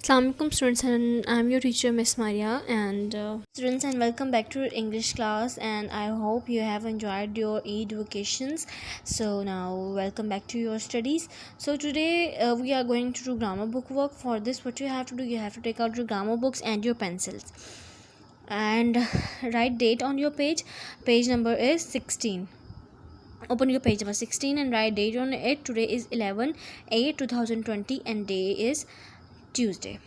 Assalamualaikum students, and I'm your teacher Miss Maria, and students, and welcome back to your English class, and I hope you have enjoyed your Eid vacations. So now welcome back to your studies. So today we are going to do grammar book work. For this, what you have to do, you have to take out your grammar books and your pencils and write date on your page. Page number is 16. Open your page number 16 and write date on it. Today is 11/8/2020 and day is Tuesday.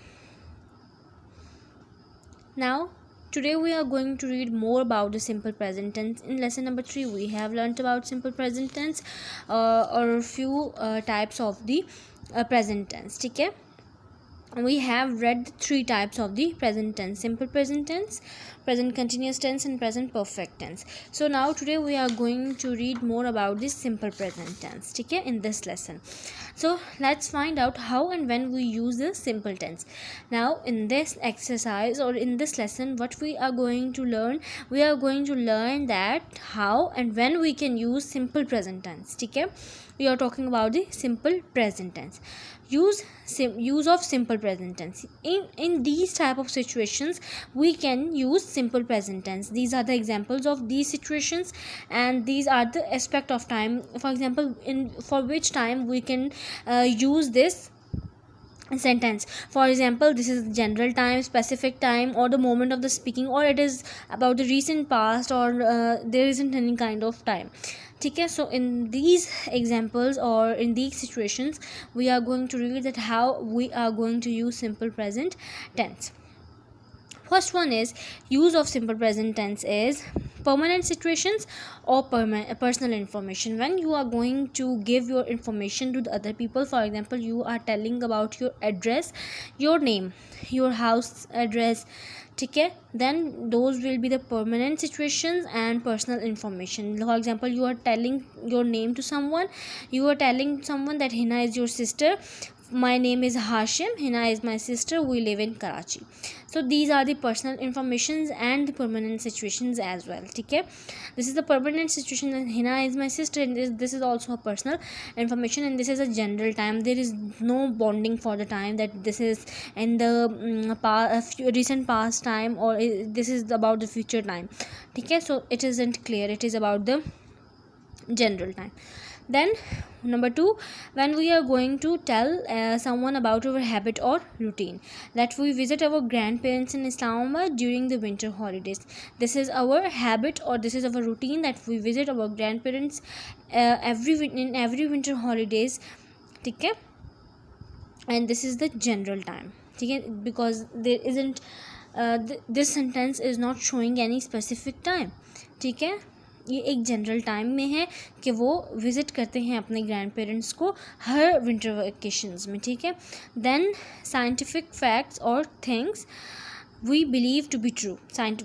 Now, today we are going to read more about the simple present tense. In lesson number 3, we have learnt about simple present tense or a few types of the present tense. Okay? We have read 3 types of the present tense: simple present tense, present continuous tense, and present perfect tense. So now today we are going to read more about this simple present tense, okay, in this lesson. So let's find out how and when we use the simple tense. Now in this exercise or in this lesson, what we are going to learn, we are going to learn that how and when we can use simple present tense. Okay, we are talking about the simple present tense. Use of simple present tense. In these type of situations we can use simple present tense. These are the examples of these situations, and these are the aspect of time, for example, in for which time we can use this sentence. For example, this is general time, specific time, or the moment of the speaking, or it is about the recent past, or there isn't any kind of time. Okay, so in these examples or in these situations we are going to read that how we are going to use simple present tense. First one is use of simple present tense is permanent situations or personal information. When you are going to give your information to the other people, for example, you are telling about your address, your name, your house address, okay, then those will be the permanent situations and personal information. For example, you are telling your name to someone, you are telling someone that Hina is your sister, my name is Hashim, Hina is my sister, we live in Karachi. So these are the personal informations and the permanent situations as well. Okay, this is the permanent situation, and Hina is my sister, and this is also a personal information, and this is a general time. There is no bonding for the time, that this is in the recent past time, or this is about the future time. Okay, so it isn't clear, it is about the general time. Then number 2, when we are going to tell someone about our habit or routine, that we visit our grandparents in Islamabad during the winter holidays. This is our habit or this is our routine, that we visit our grandparents in every winter holidays. Okay, and this is the general time. Okay, because there isn't this sentence is not showing any specific time. ठीक है, ये एक general time में है कि वो visit करते हैं अपने ग्रैंड पेरेंट्स को हर विंटर वेकेशंस में. ठीक है, देन साइंटिफिक फैक्ट्स और things we believe to be true.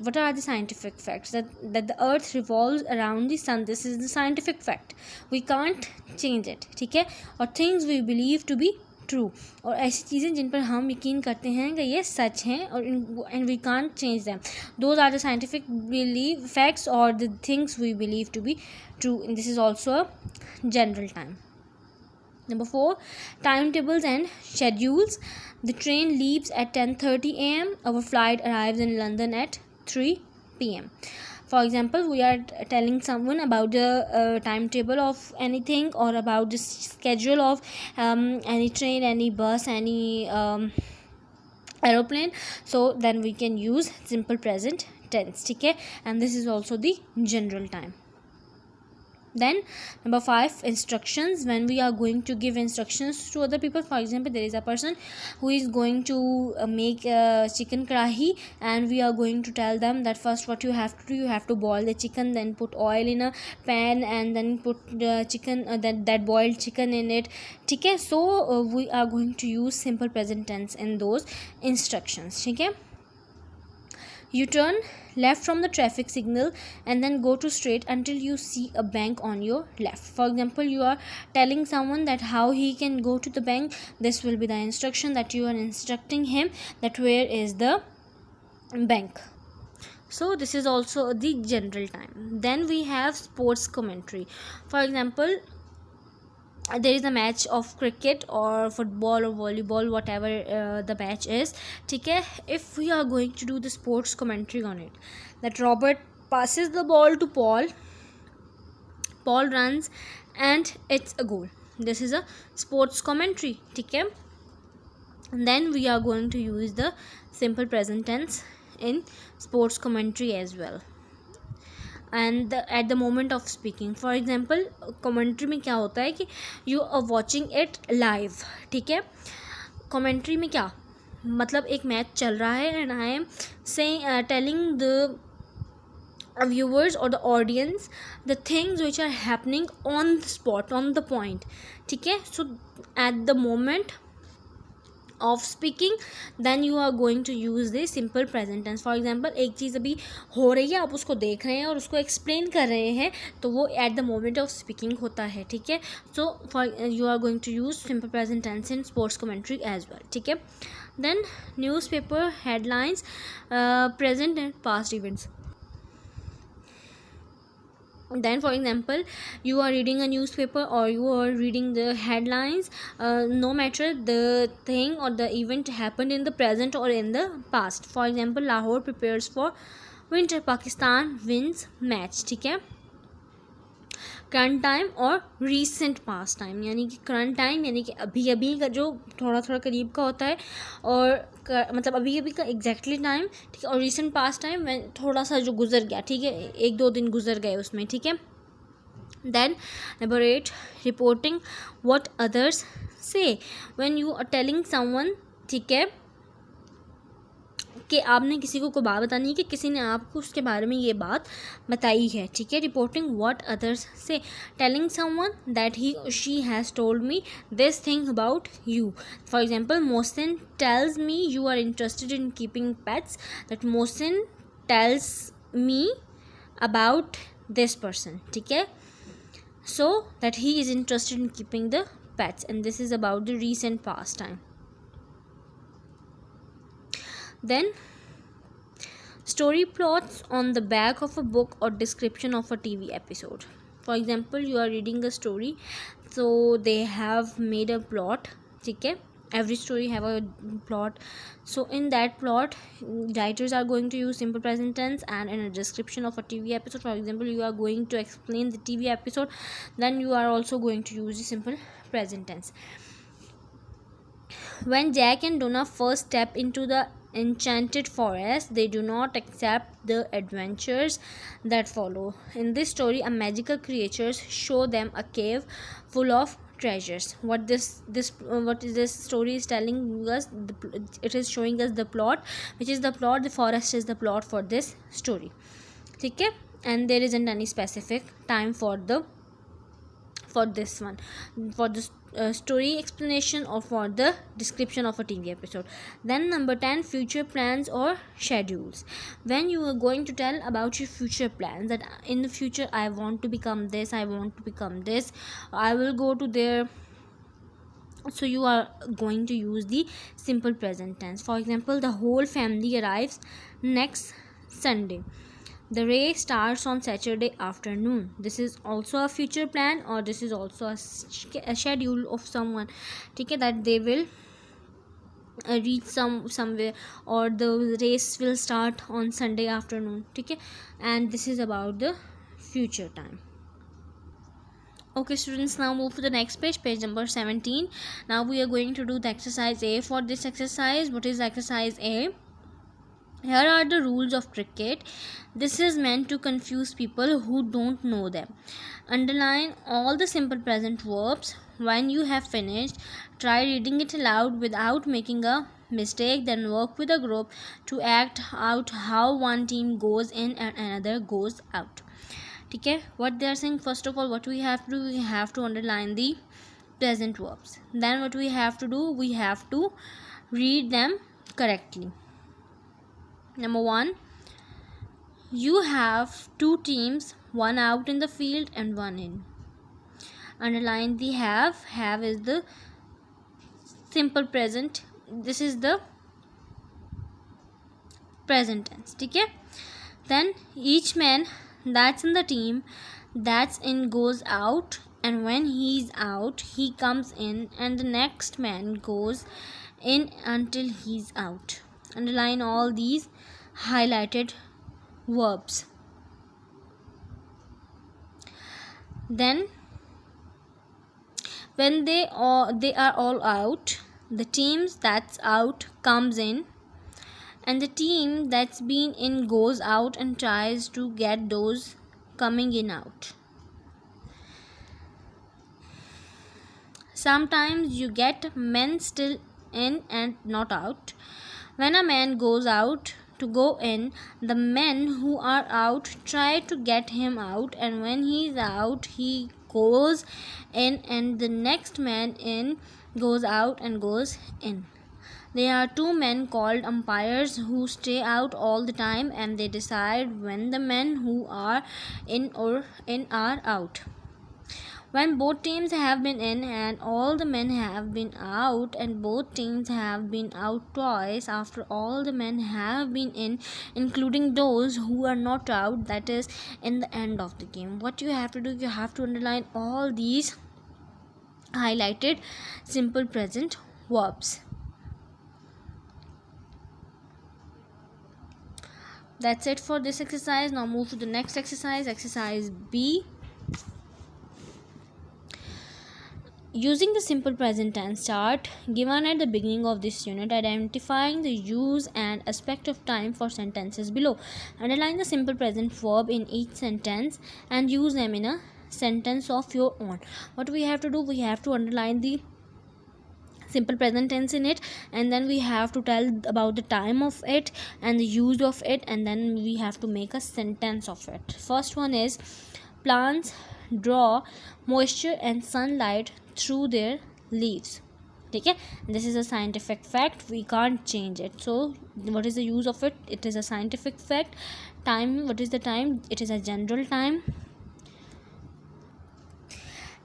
What are the scientific facts? That the earth revolves around the sun. This is the scientific fact, we can't change it. ठीक है, और things we believe to be true, और ऐसी चीज़ें जिन पर हम यकीन करते हैं कि ये सच हैं और and we can't change them, those are the scientific believe facts और the things we believe to be true. This is also a general time. Number 4, timetables and schedules. The train leaves at 10:30 a.m. Our flight arrives in London at 3 p.m. For example, we are telling someone about the timetable of anything, or about the schedule of any train, any bus, any aeroplane. So then we can use simple present tense. Okay, and this is also the general time. Then number 5, instructions. When we are going to give instructions to other people, for example, there is a person who is going to make chicken karahi, and we are going to tell them that first what you have to do, you have to boil the chicken, then put oil in a pan, and then put the chicken that boiled chicken in it. Okay, so we are going to use simple present tense in those instructions. Okay, you turn left from the traffic signal and then go to straight until you see a bank on your left. For example, you are telling someone that how he can go to the bank. This will be the instruction that you are instructing him, that where is the bank. So this is also the general time. Then we have sports commentary. For example, there is a match of cricket or football or volleyball, whatever the match is, ठीक है. If we are going to do the sports commentary on it, that Robert passes the ball to Paul, Paul runs and it's a goal. This is a sports commentary, ठीक है. Then we are going to use the simple present tense in sports commentary as well. And at the moment of speaking, for example, commentary में क्या होता है कि you are watching it live, ठीक है. commentary में क्या मतलब, एक मैच चल रहा है and I am saying telling the viewers or the audience the things which are happening on the spot, on the point, ठीक है. So at the moment of speaking, then you are going to use the simple present tense. For example, एक चीज़ अभी हो रही है, आप उसको देख रहे हैं और उसको एक्सप्लेन कर रहे हैं, तो वो at the moment of speaking होता है, ठीक है. So for you are going to use simple present tense in sports commentary as well, ठीक है. Then newspaper headlines, present and past events. Then for example, you are reading a newspaper or you are reading the headlines, no matter the thing or the event happened in the present or in the past. For example, Lahore prepares for winter, Pakistan wins match, ठीक है. Current time और recent past time, यानी कि current time यानी कि अभी अभी का जो थोड़ा थोड़ा करीब का होता है, और मतलब अभी अभी का एग्जैक्टली टाइम, ठीक है. और रीसेंट पास्ट टाइम में थोड़ा सा जो गुजर गया, ठीक है, 1-2 दिन गुजर गए उसमें, ठीक है. Then number 8, reporting what others say. When you are telling someone, ठीक है, कि आपने किसी को बात बतानी है कि किसी ने आपको उसके बारे में ये बात बताई है, ठीक है. Reporting what others say, telling someone that he she has told me this thing about you. For example, Mohsin tells me you are interested in keeping pets, that Mohsin tells me about this person, ठीक है. So that he is interested in keeping the pets, and this is about the recent past time. Then story plots on the back of a book or description of a TV episode. For example, you are reading a story, so they have made a plot, ठीक है. Every story have a plot, so in that plot writers are going to use simple present tense. And in a description of a TV episode, for example, you are going to explain the TV episode, then you are also going to use the simple present tense. When Jack and Donna first step into the enchanted forest, they do not accept the adventures that follow. In this story, a magical creatures show them a cave full of treasures. What is this story is telling us? It is showing us the plot, which is the plot, the forest is the plot for this story, ठीक है. And there isn't any specific time for this one, for this story explanation or for the description of a TV episode. Then number 10, future plans or schedules. When you are going to tell about your future plans, that in the future I want to become this, I want to become this, I will go to there, so you are going to use the simple present tense. For example, the whole family arrives next Sunday. The race starts on Saturday afternoon. This is also a future plan, or this is also a schedule of someone, ठीक है, that they will reach somewhere, or the race will start on Sunday afternoon, ठीक है. And this is about the future time. Okay students, now move to the next page, page number 17. Now we are going to do the exercise A. For this exercise, what is exercise A? Here are the rules of cricket. This is meant to confuse people who don't know them. Underline all the simple present verbs. When you have finished, try reading it aloud without making a mistake. Then work with a group to act out how one team goes in and another goes out, ठीक है. What they are saying, first of all, what we have to do, we have to underline the present verbs. Then what we have to do, we have to read them correctly. Number 1, you have 2 teams, one out in the field and one in. Underline the have. Have is the simple present. This is the present tense, ठीक है. Then each man that's in the team that's in goes out and when he's out, he comes in, and the next man goes in until he's out. Underline all these highlighted verbs. Then when they are all out, the teams that's out comes in, and the team that's been in goes out and tries to get those coming in out. Sometimes you get men still in and not out. When a man goes out to go in, the men who are out try to get him out, and when he's out, he goes in, and the next man in goes out and goes in. There are two men called umpires who stay out all the time, and they decide when the men who are in or in are out. When both teams have been in and all the men have been out, and both teams have been out twice after all the men have been in, including those who are not out, that is in the end of the game. What you have to do, you have to underline all these highlighted simple present verbs. That's it for this exercise. Now move to the next exercise, exercise B. Using the simple present tense chart given at the beginning of this unit, identifying the use and aspect of time for sentences below. Underline the simple present verb in each sentence and use them in a sentence of your own. What we have to do, we have to underline the simple present tense in it, and then we have to tell about the time of it and the use of it, and then we have to make a sentence of it. First one is, plants draw moisture and sunlight through their leaves. Okay, this is a scientific fact, we can't change it. So what is the use of it? It is a scientific fact. Time, what is the time? It is a general time.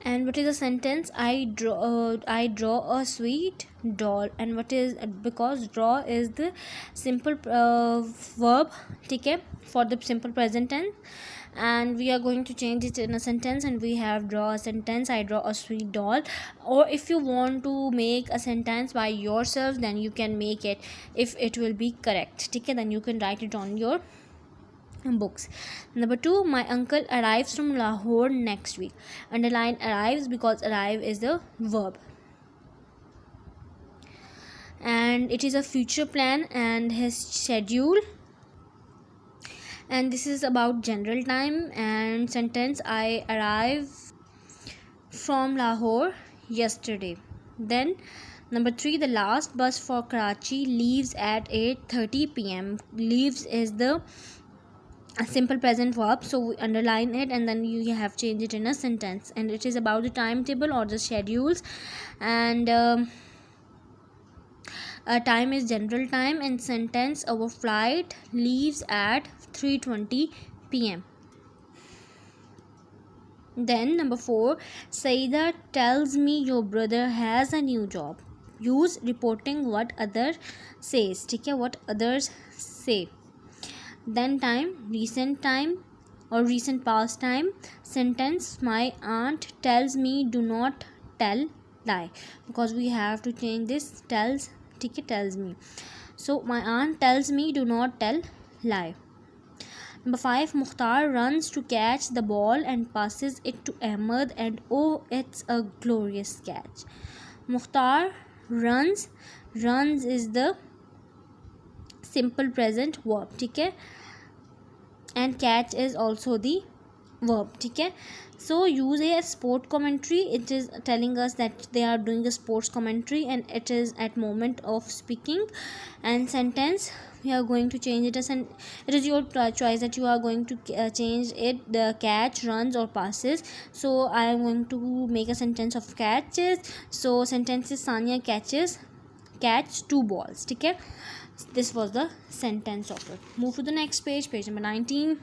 And what is the sentence? I draw a sweet doll. And what is, because draw is the simple verb, okay, for the simple present tense, and we are going to change it in a sentence, and we have draw a sentence, I draw a sweet doll. Or if you want to make a sentence by yourself, then you can make it if it will be correct, okay, then you can write it on your books. Number 2, my uncle arrives from Lahore next week. Underline arrives because arrive is the verb, and it is a future plan and his schedule, and this is about general time. And sentence, I arrive from Lahore yesterday. Then number 3, the last bus for Karachi leaves at 8:30 p.m. Leaves is the a simple present verb, so we underline it, and then you have changed it in a sentence, and it is about the timetable or the schedules. And time is general time, and sentence, our flight leaves at 3:20 p.m. Then number 4, Saida tells me your brother has a new job. Use reporting what other says, okay, what others say. Then time, recent time or recent past time. Sentence, my aunt tells me do not tell lie, because we have to change this tells, okay, tells me. So my aunt tells me do not tell lie. Number 5, Mukhtar runs to catch the ball and passes it to Ahmed, and oh, it's a glorious catch. Mukhtar runs, runs is the simple present verb, okay, and catch is also the verb, okay. So use a sport commentary, it is telling us that they are doing a sports commentary, and it is at moment of speaking. And sentence, we are going to change it as an, it is your choice that you are going to change it, the catch, runs or passes. So I am going to make a sentence of catches. So sentence is, Sanya catch 2 balls, okay. This was the sentence of it. Move to the next page, page number 19.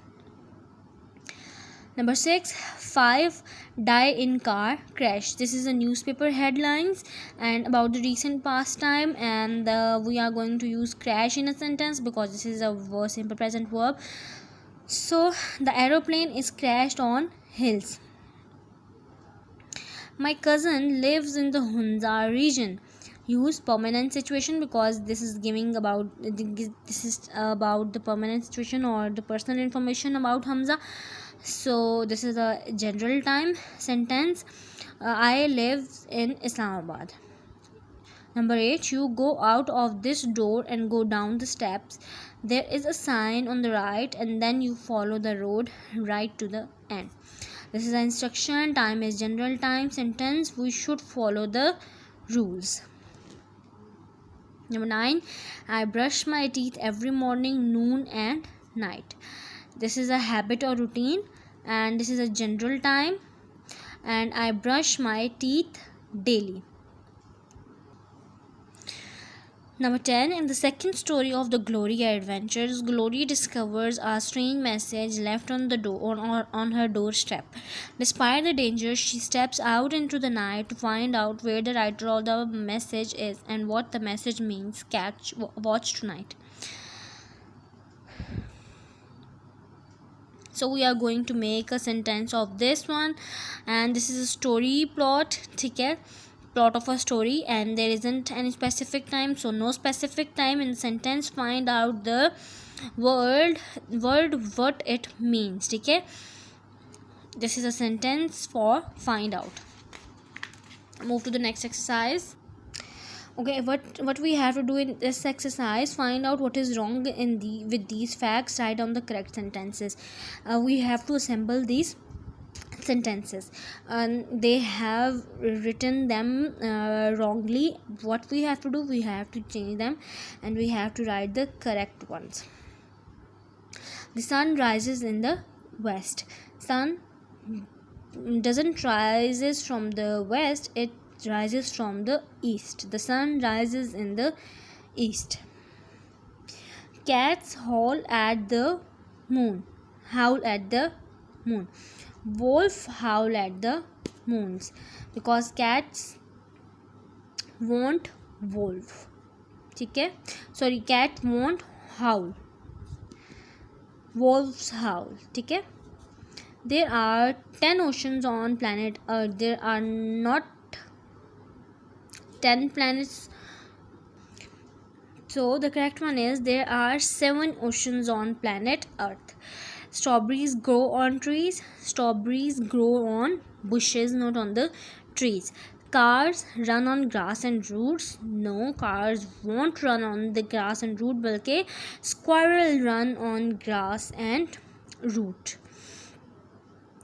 Number 6, 5 die in car crash. This is a newspaper headlines and about the recent past time, and we are going to use crash in a sentence because this is a simple present verb. So the aeroplane is crashed on hills. My cousin lives in the Hunza region. Use permanent situation because this is about the permanent situation or the personal information about Hamza. So this is a general time sentence. I live in Islamabad. Number 8, you go out of this door and go down the steps. There is a sign on the right, and then you follow the road right to the end. This is an instruction. Time is general time sentence. We should follow the rules. Number 9, I brush my teeth every morning, noon, and night. This is a habit or routine, and this is a general time. And I brush my teeth daily. Number 10, in the second story of the Gloria adventures, Gloria discovers a strange message left on the door on her doorstep. Despite the danger, she steps out into the night to find out where the writer of the message is and what the message means. Watch tonight. So we are going to make a sentence of this one, and this is a story plot. Okay, plot of a story, and there isn't any specific time, so no specific time in the sentence. Find out the word what it means. Okay, this is a sentence for find out. Move to the next exercise. Okay, what we have to do in this exercise, find out what is wrong with these facts, write down the correct sentences. We have to assemble these sentences, and they have written them wrongly. What we have to do, we have to change them, and we have to write the correct ones. The sun rises in the west. Sun doesn't rises from the west, it rises from the east. The sun rises in the east. Cats howl at the moon. Wolf howl at the moons, because cats won't wolf. Okay, sorry, cat won't howl, wolves howl. Okay, there are 10 oceans on planet Earth. There are not 10 planets. So the correct one is there are 7 oceans on planet Earth. Strawberries grow on trees. Strawberries grow on bushes, not on the trees. Cars run on grass and roots. No, cars won't run on the grass and root, balki squirrel run on grass and root.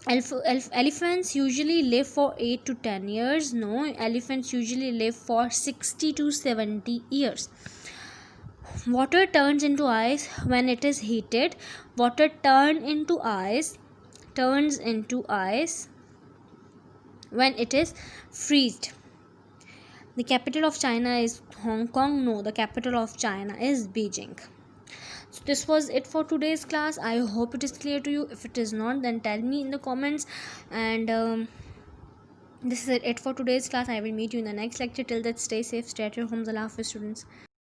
Elephants usually live for 8 to 10 years. No, elephants usually live for 60 to 70 years. Water turns into ice when it is heated. Water turns into ice when it is freezed. The capital of China is Hong Kong. No, the capital of China is Beijing. So this was it for today's class. I hope it is clear to you. If it is not, then tell me in the comments. And this is it for today's class. I will meet you in the next lecture. Till that, stay safe, stay at your homes. Allah Hafiz, students.